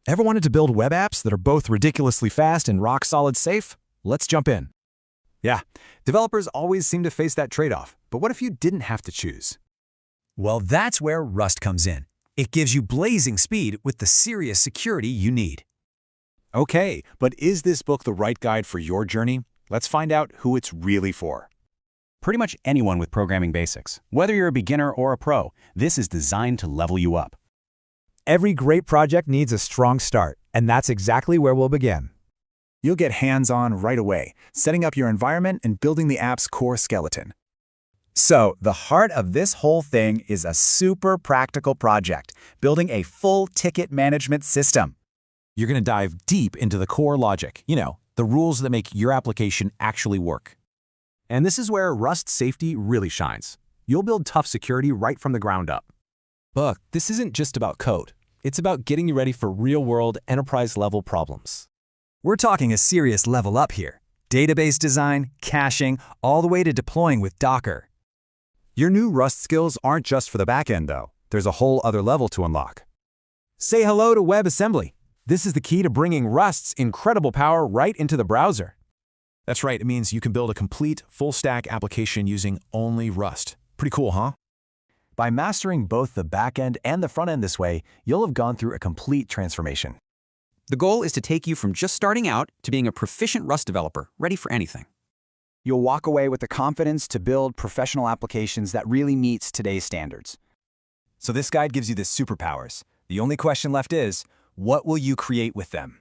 Ever wanted to build web apps that are both ridiculously fast and rock-solid safe? Let's jump in. Yeah, developers always seem to face that trade-off. But what if you didn't have to choose? Well, that's where Rust comes in. It gives you blazing speed with the serious security you need. Okay, but is this book the right guide for your journey? Let's find out who it's really for. Pretty much anyone with programming basics. Whether you're a beginner or a pro, this is designed to level you up. Every great project needs a strong start, and that's exactly where we'll begin. You'll get hands-on right away, setting up your environment and building the app's core skeleton. So, the heart of this whole thing is a super practical project, building a full ticket management system. You're going to dive deep into the core logic, the rules that make your application actually work. And this is where Rust safety really shines. You'll build tough security right from the ground up. But this isn't just about code. It's about getting you ready for real-world, enterprise-level problems. We're talking a serious level up here. Database design, caching, all the way to deploying with Docker. Your new Rust skills aren't just for the backend, though. There's a whole other level to unlock. Say hello to WebAssembly. This is the key to bringing Rust's incredible power right into the browser. That's right, it means you can build a complete, full-stack application using only Rust. Pretty cool, huh? By mastering both the backend and the frontend this way, you'll have gone through a complete transformation. The goal is to take you from just starting out to being a proficient Rust developer, ready for anything. You'll walk away with the confidence to build professional applications that really meets today's standards. So this guide gives you the superpowers. The only question left is, what will you create with them?